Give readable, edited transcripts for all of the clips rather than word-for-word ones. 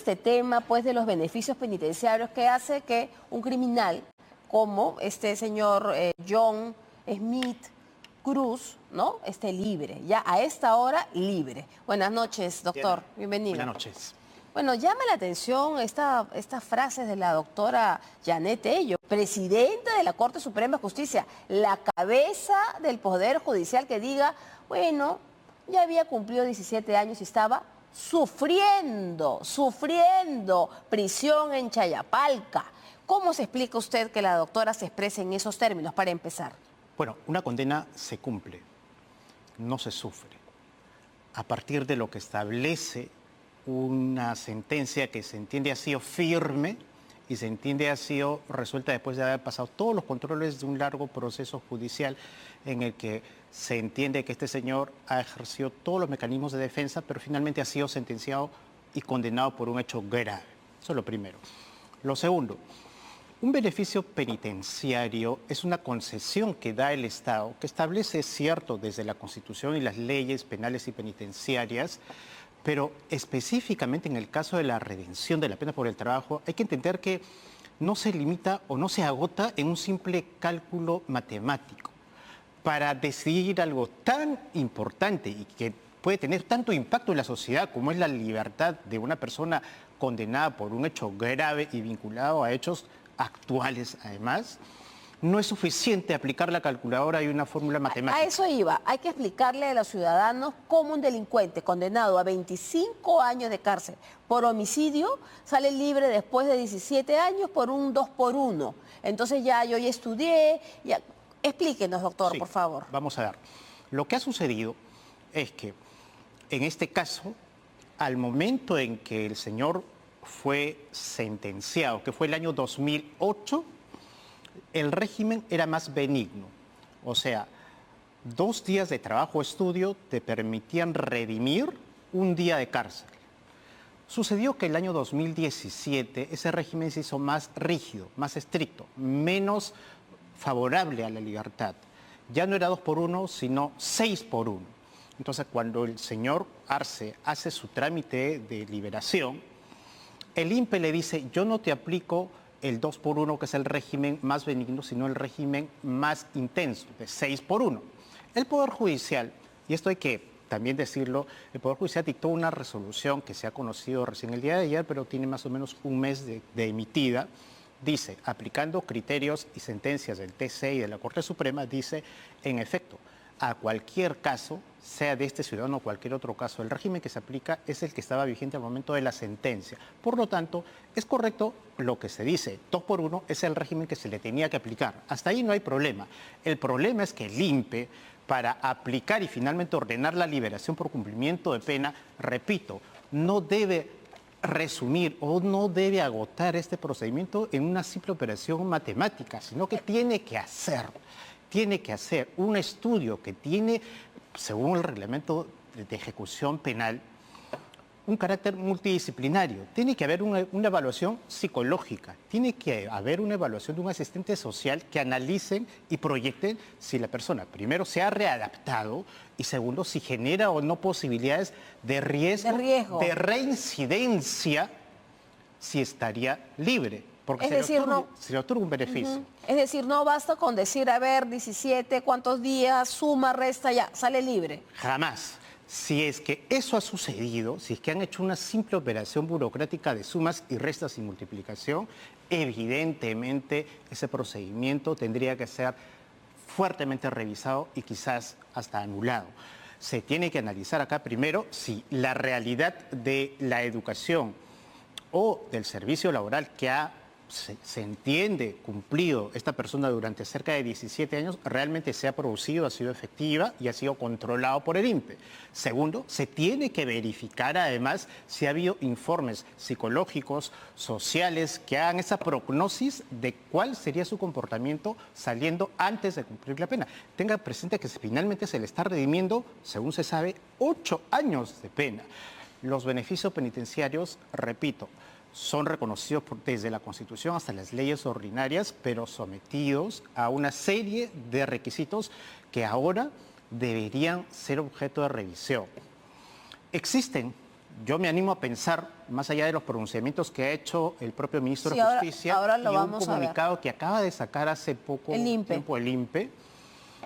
este tema, pues, de los beneficios penitenciarios que hace que un criminal como este señor John Smith Cruz, ¿no?, esté libre, ya a esta hora libre. Buenas noches, doctor. Bienvenido. Buenas noches. Bueno, llama la atención estas frases de la doctora Janet Tello, presidenta de la Corte Suprema de Justicia, la cabeza del Poder Judicial, que diga, bueno, ya había cumplido 17 años y estaba sufriendo prisión en Chayapalca. ¿Cómo se explica usted que la doctora se exprese en esos términos, para empezar? Bueno, una condena se cumple, no se sufre. A partir de lo que establece una sentencia que se entiende ha sido firme y se entiende ha sido resuelta después de haber pasado todos los controles de un largo proceso judicial en el que se entiende que este señor ha ejercido todos los mecanismos de defensa, pero finalmente ha sido sentenciado y condenado por un hecho grave. Eso es lo primero. Lo segundo, un beneficio penitenciario es una concesión que da el Estado, que establece, cierto, desde la Constitución y las leyes penales y penitenciarias, pero específicamente en el caso de la redención de la pena por el trabajo, hay que entender que no se limita o no se agota en un simple cálculo matemático. Para decidir algo tan importante y que puede tener tanto impacto en la sociedad como es la libertad de una persona condenada por un hecho grave y vinculado a hechos actuales además, no es suficiente aplicar la calculadora y una fórmula matemática. A eso iba. Hay que explicarle a los ciudadanos cómo un delincuente condenado a 25 años de cárcel por homicidio sale libre después de 17 años por un 2 por 1. Entonces yo ya estudié. Ya... Explíquenos, doctor, Sí, por favor. Vamos a ver. Lo que ha sucedido es que, en este caso, al momento en que el señor fue sentenciado, que fue el año 2008, el régimen era más benigno. O sea, 2 días de trabajo o estudio te permitían redimir un día de cárcel. Sucedió que el año 2017 ese régimen se hizo más rígido, más estricto, menos favorable a la libertad. Ya no era 2 por 1, sino 6 por 1. Entonces, cuando el señor Arce hace su trámite de liberación, el INPE le dice, yo no te aplico el 2 por 1, que es el régimen más benigno, sino el régimen más intenso, de 6 por 1. El Poder Judicial, y esto hay que también decirlo, el Poder Judicial dictó una resolución que se ha conocido recién el día de ayer, pero tiene más o menos un mes de emitida. Dice, aplicando criterios y sentencias del TC y de la Corte Suprema, dice, en efecto, a cualquier caso, sea de este ciudadano o cualquier otro caso, el régimen que se aplica es el que estaba vigente al momento de la sentencia. Por lo tanto, es correcto lo que se dice, 2 por 1 es el régimen que se le tenía que aplicar. Hasta ahí no hay problema. El problema es que el INPE, para aplicar y finalmente ordenar la liberación por cumplimiento de pena, repito, no debe resumir o no debe agotar este procedimiento en una simple operación matemática, sino que tiene que hacer un estudio que tiene, según el reglamento de ejecución penal, un carácter multidisciplinario. Tiene que haber una evaluación psicológica, tiene que haber una evaluación de un asistente social que analicen y proyecten si la persona, primero, se ha readaptado y segundo, si genera o no posibilidades de riesgo, de reincidencia, si estaría libre. Porque se le otorga un beneficio. Es decir, no basta con decir, a ver, 17, ¿cuántos días? Suma, resta, ya, sale libre. Jamás. Si es que eso ha sucedido, si es que han hecho una simple operación burocrática de sumas y restas y multiplicación, evidentemente ese procedimiento tendría que ser fuertemente revisado y quizás hasta anulado. Se tiene que analizar acá primero si la realidad de la educación o del servicio laboral que se entiende cumplido esta persona durante cerca de 17 años, realmente se ha producido, ha sido efectiva y ha sido controlado por el INPE. Segundo, se tiene que verificar además si ha habido informes psicológicos, sociales, que hagan esa prognosis de cuál sería su comportamiento saliendo antes de cumplir la pena. Tenga presente que finalmente se le está redimiendo, según se sabe, 8 años de pena. Los beneficios penitenciarios, repito, son reconocidos desde la Constitución hasta las leyes ordinarias, pero sometidos a una serie de requisitos que ahora deberían ser objeto de revisión. Existen yo me animo a pensar, más allá de los pronunciamientos que ha hecho el propio ministro Sí, de Justicia, ahora lo y un vamos a ver. comunicado que acaba de sacar hace poco El INPE. tiempo el INPE.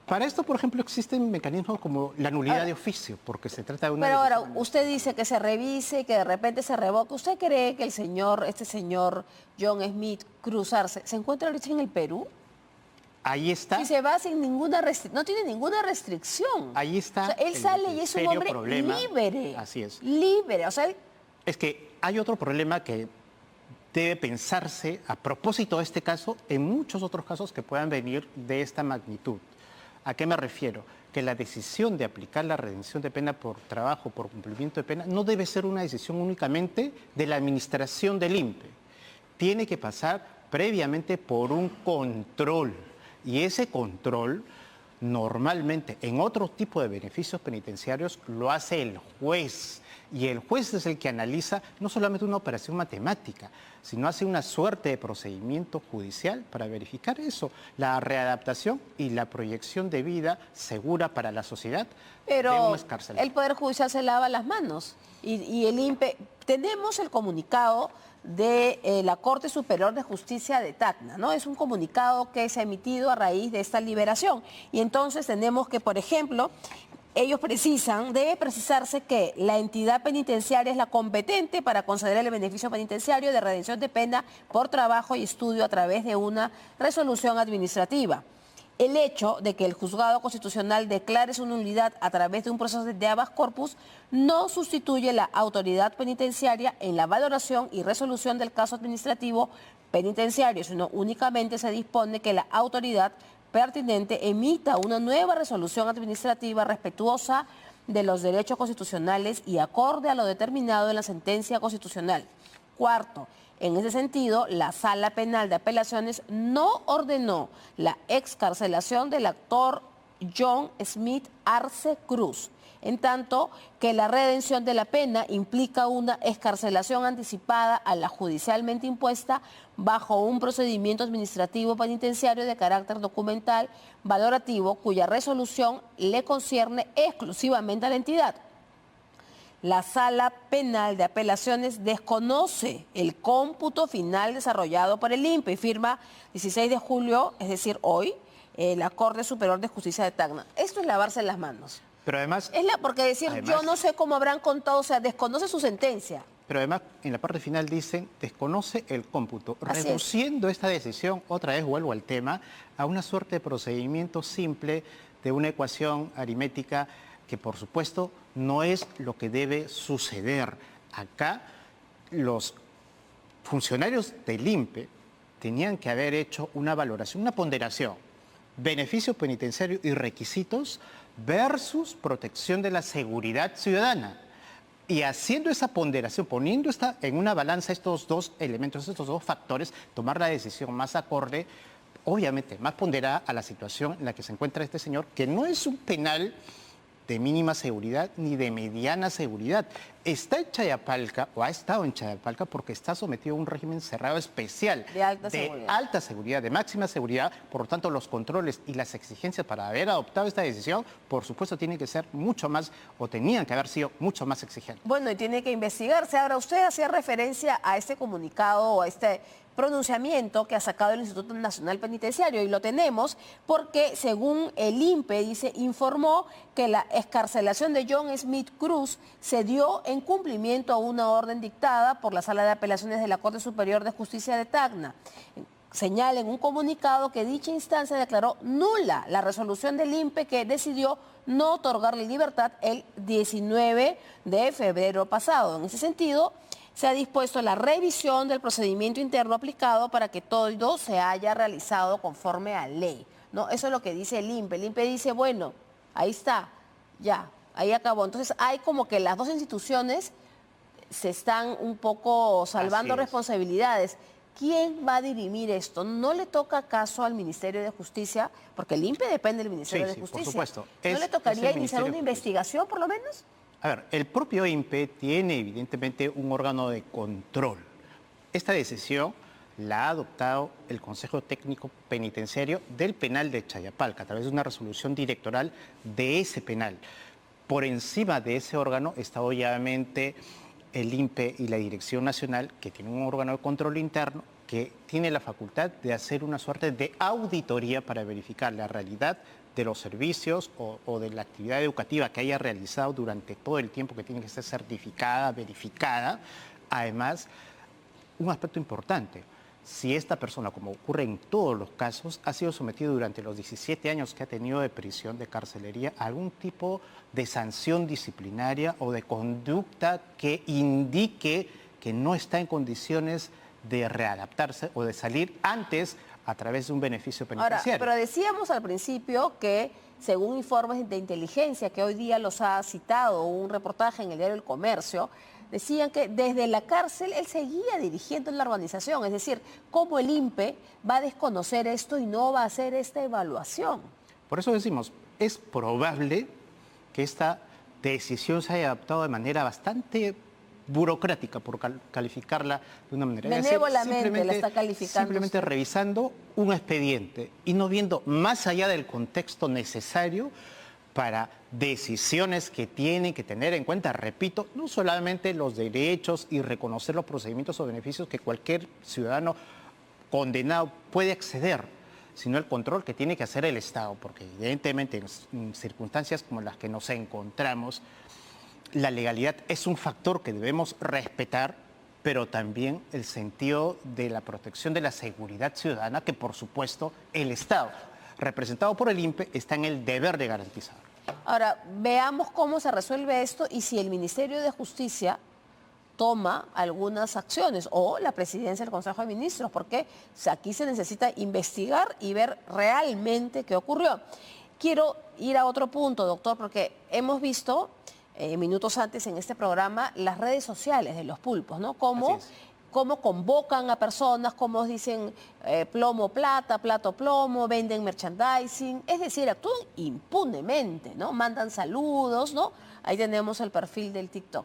Para esto, por ejemplo, existen mecanismos como la nulidad Ahora, de oficio, porque se trata de una pero ahora, decisión usted dice que se revise, que de repente se revoque. ¿Usted cree que este señor John Smith Cruz Arce, se encuentra ahorita en el Perú? Ahí está. Si se va sin ninguna restricción, no tiene ninguna restricción. Ahí está. O sea, él sale y es un serio hombre problema. libre. Así es. Libre. O sea, él... Es que hay otro problema que debe pensarse a propósito de este caso, en muchos otros casos que puedan venir de esta magnitud. ¿A qué me refiero? Que la decisión de aplicar la redención de pena por trabajo, por cumplimiento de pena, no debe ser una decisión únicamente de la administración del INPE. Tiene que pasar previamente por un control. Y ese control, normalmente, en otro tipo de beneficios penitenciarios, lo hace el juez. Y el juez es el que analiza no solamente una operación matemática, sino hace una suerte de procedimiento judicial para verificar eso, la readaptación y la proyección de vida segura para la sociedad de Pero un excarcelado. el Poder Judicial se lava las manos y el INPE... Tenemos el comunicado de la Corte Superior de Justicia de Tacna, ¿no? Es un comunicado que se ha emitido a raíz de esta liberación. Y entonces tenemos que, por ejemplo, ellos debe precisarse que la entidad penitenciaria es la competente para conceder el beneficio penitenciario de redención de pena por trabajo y estudio a través de una resolución administrativa. El hecho de que el juzgado constitucional declare su nulidad a través de un proceso de habeas corpus no sustituye la autoridad penitenciaria en la valoración y resolución del caso administrativo penitenciario, sino únicamente se dispone que la autoridad pertinente emita una nueva resolución administrativa respetuosa de los derechos constitucionales y acorde a lo determinado en la sentencia constitucional. Cuarto, en ese sentido, la Sala Penal de Apelaciones no ordenó la excarcelación del actor John Smith Arce Cruz, en tanto que la redención de la pena implica una excarcelación anticipada a la judicialmente impuesta bajo un procedimiento administrativo penitenciario de carácter documental valorativo cuya resolución le concierne exclusivamente a la entidad. La Sala Penal de Apelaciones desconoce el cómputo final desarrollado por el INPE y firma 16 de julio, es decir, hoy, la Corte Superior de Justicia de Tacna. Esto es lavarse las manos. Pero además... Porque decir, yo no sé cómo habrán contado, o sea, desconoce su sentencia. Pero además, en la parte final dicen, desconoce el cómputo, Así reduciendo esta decisión, otra vez vuelvo al tema, a una suerte de procedimiento simple de una ecuación aritmética que por supuesto no es lo que debe suceder. Acá los funcionarios del INPE tenían que haber hecho una valoración, una ponderación, beneficios penitenciarios y requisitos versus protección de la seguridad ciudadana. Y haciendo esa ponderación, poniendo en una balanza estos dos elementos, estos dos factores, tomar la decisión más acorde, obviamente más ponderada a la situación en la que se encuentra este señor, que no es un penal de mínima seguridad ni de mediana seguridad. Está en Chayapalca, o ha estado en Chayapalca, porque está sometido a un régimen cerrado especial. De alta seguridad. De máxima seguridad. Por lo tanto, los controles y las exigencias para haber adoptado esta decisión, por supuesto, tienen que ser mucho más, o tenían que haber sido mucho más exigentes. Bueno, y tiene que investigarse. Ahora, usted hacía referencia a este comunicado o a este pronunciamiento que ha sacado el Instituto Nacional Penitenciario, y lo tenemos porque, según el INPE, informó que la excarcelación de John Smith Cruz se dio en cumplimiento a una orden dictada por la Sala de Apelaciones de la Corte Superior de Justicia de Tacna. Señala en un comunicado que dicha instancia declaró nula la resolución del INPE que decidió no otorgarle libertad el 19 de febrero pasado. En ese sentido, se ha dispuesto la revisión del procedimiento interno aplicado para que todo se haya realizado conforme a ley, ¿no? Eso es lo que dice el INPE. El INPE dice, bueno, ahí está, ya, ahí acabó. Entonces hay como que las dos instituciones se están un poco salvando responsabilidades. ¿Quién va a dirimir esto? ¿No le toca caso al Ministerio de Justicia? Porque el INPE depende del Ministerio de Justicia. Por supuesto. ¿No le tocaría iniciar una investigación, por lo menos? A ver, el propio INPE tiene evidentemente un órgano de control. Esta decisión la ha adoptado el Consejo Técnico Penitenciario del Penal de Chayapalca a través de una resolución directoral de ese penal. Por encima de ese órgano está obviamente el INPE y la Dirección Nacional, que tiene un órgano de control interno, que tiene la facultad de hacer una suerte de auditoría para verificar la realidad de los servicios o de la actividad educativa que haya realizado durante todo el tiempo, que tiene que ser certificada, verificada. Además, un aspecto importante, si esta persona, como ocurre en todos los casos, ha sido sometido durante los 17 años que ha tenido de prisión, de carcelería, a algún tipo de sanción disciplinaria o de conducta que indique que no está en condiciones de readaptarse o de salir antes a través de un beneficio penitenciario. Ahora, pero decíamos al principio que, según informes de inteligencia que hoy día los ha citado un reportaje en el diario El Comercio, decían que desde la cárcel él seguía dirigiendo la organización. Es decir, ¿cómo el INPE va a desconocer esto y no va a hacer esta evaluación? Por eso decimos, es probable que esta decisión se haya adoptado de manera bastante burocrática, por calificarla de una manera. Benévolamente la está calificando. Simplemente revisando un expediente y no viendo más allá del contexto necesario para decisiones que tienen que tener en cuenta, repito, no solamente los derechos y reconocer los procedimientos o beneficios que cualquier ciudadano condenado puede acceder, sino el control que tiene que hacer el Estado, porque evidentemente en circunstancias como las que nos encontramos, la legalidad es un factor que debemos respetar, pero también el sentido de la protección de la seguridad ciudadana, que por supuesto el Estado, representado por el INPE, está en el deber de garantizar. Ahora, veamos cómo se resuelve esto y si el Ministerio de Justicia toma algunas acciones o la presidencia del Consejo de Ministros, porque aquí se necesita investigar y ver realmente qué ocurrió. Quiero ir a otro punto, doctor, porque hemos visto minutos antes en este programa las redes sociales de los pulpos, ¿no? Cómo convocan a personas, cómo dicen plomo, plata, plato, plomo, venden merchandising, es decir, actúan impunemente, ¿no? Mandan saludos, ¿no? Ahí tenemos el perfil del TikTok.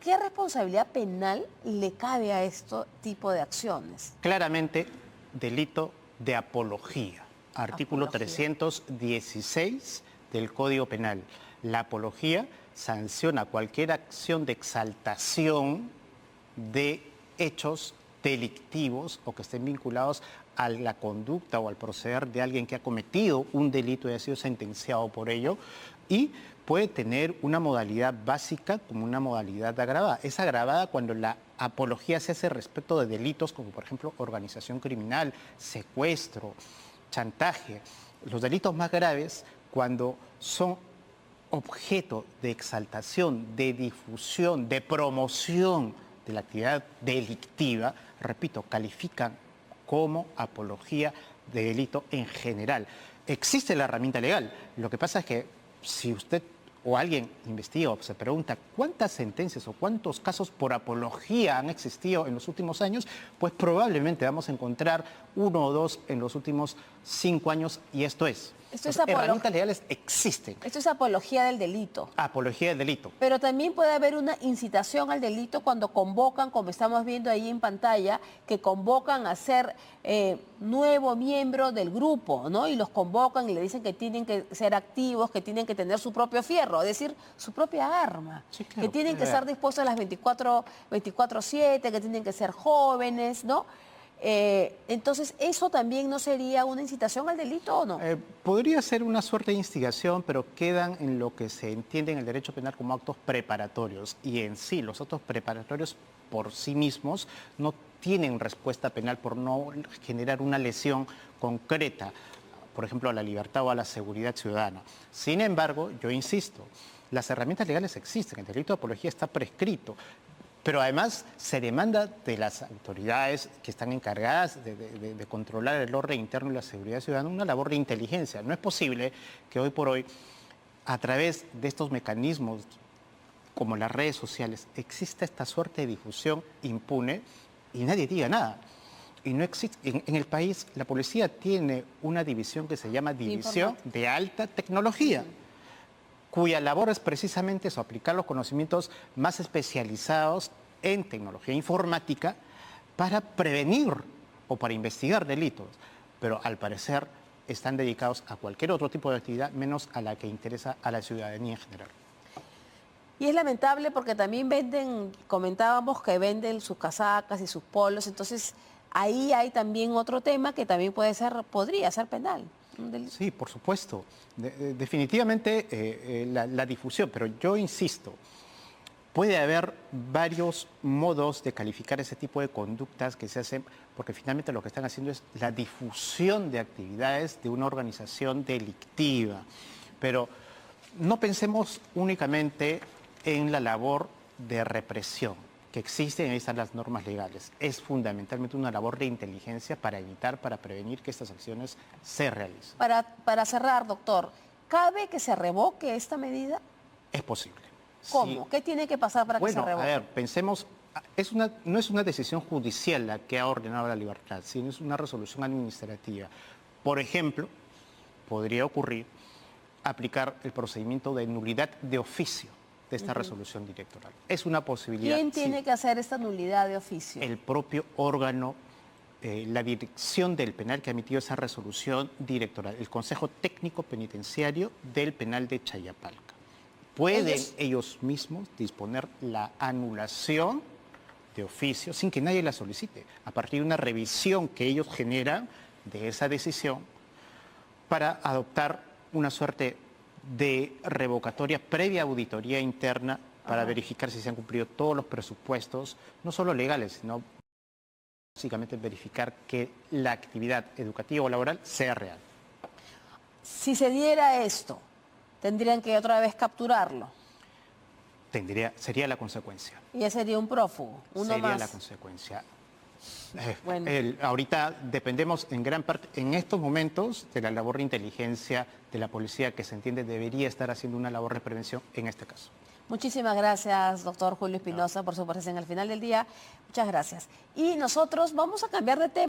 ¿Qué responsabilidad penal le cabe a este tipo de acciones? Claramente, delito de apología, artículo 316 del Código Penal. La apología sanciona cualquier acción de exaltación de hechos delictivos o que estén vinculados a la conducta o al proceder de alguien que ha cometido un delito y ha sido sentenciado por ello, y puede tener una modalidad básica como una modalidad agravada. Es agravada cuando la apología se hace respecto de delitos como, por ejemplo, organización criminal, secuestro, chantaje. Los delitos más graves cuando son objeto de exaltación, de difusión, de promoción de la actividad delictiva, repito, califican como apología de delito en general. Existe la herramienta legal. Lo que pasa es que si usted o alguien investiga o se pregunta cuántas sentencias o cuántos casos por apología han existido en los últimos años, pues probablemente vamos a encontrar 1 o 2 en los últimos 5 años, y esto es. Herramientas legales existen. Esto es apología del delito. Apología del delito. Pero también puede haber una incitación al delito cuando convocan, como estamos viendo ahí en pantalla, que convocan a ser nuevo miembro del grupo, ¿no? Y los convocan y le dicen que tienen que ser activos, que tienen que tener su propio fierro, es decir, su propia arma. Sí, claro, que tienen que estar dispuestos a las 24/7, que tienen que ser jóvenes, ¿no? Entonces, ¿eso también no sería una incitación al delito o no? Podría ser una suerte de instigación, pero quedan en lo que se entiende en el derecho penal como actos preparatorios. Y en sí, los actos preparatorios por sí mismos no tienen respuesta penal por no generar una lesión concreta, por ejemplo, a la libertad o a la seguridad ciudadana. Sin embargo, yo insisto, las herramientas legales existen, el delito de apología está prescrito. Pero además se demanda de las autoridades que están encargadas de controlar el orden interno y la seguridad ciudadana una labor de inteligencia. No es posible que hoy por hoy, a través de estos mecanismos como las redes sociales, exista esta suerte de difusión impune y nadie diga nada. Y no existe, en el país la policía tiene una división que se llama División de Alta Tecnología, cuya labor es precisamente eso, aplicar los conocimientos más especializados en tecnología informática para prevenir o para investigar delitos. Pero al parecer están dedicados a cualquier otro tipo de actividad, menos a la que interesa a la ciudadanía en general. Y es lamentable porque también venden, comentábamos que venden sus casacas y sus polos, entonces ahí hay también otro tema que también podría ser penal. Sí, por supuesto. Definitivamente la difusión, pero yo insisto, puede haber varios modos de calificar ese tipo de conductas que se hacen, porque finalmente lo que están haciendo es la difusión de actividades de una organización delictiva. Pero no pensemos únicamente en la labor de represión que existe, ahí están las normas legales. Es fundamentalmente una labor de inteligencia para evitar, para prevenir que estas acciones se realicen. Para cerrar, doctor, ¿cabe que se revoque esta medida? Es posible. ¿Cómo? Sí. ¿Qué tiene que pasar para que se revoque? Bueno, a ver, pensemos, no es una decisión judicial la que ha ordenado la libertad, sino es una resolución administrativa. Por ejemplo, podría ocurrir aplicar el procedimiento de nulidad de oficio de esta resolución directoral. Es una posibilidad. ¿Quién tiene que hacer esta nulidad de oficio? El propio órgano, la dirección del penal que ha emitido esa resolución directoral, el Consejo Técnico Penitenciario del Penal de Chayapalca. Pueden ellos mismos disponer la anulación de oficio sin que nadie la solicite, a partir de una revisión que ellos generan de esa decisión para adoptar una suerte de revocatoria previa auditoría interna para verificar si se han cumplido todos los presupuestos, no solo legales, sino básicamente verificar que la actividad educativa o laboral sea real. Si se diera esto, ¿tendrían que otra vez capturarlo? Sería la consecuencia. Y ese sería un prófugo, uno sería más. La consecuencia. Bueno. Ahorita dependemos en gran parte, en estos momentos, de la labor de inteligencia de la policía, que se entiende debería estar haciendo una labor de prevención en este caso. Muchísimas gracias, doctor Julio Espinosa, por su presencia en el final del día. Muchas gracias. Y nosotros vamos a cambiar de tema.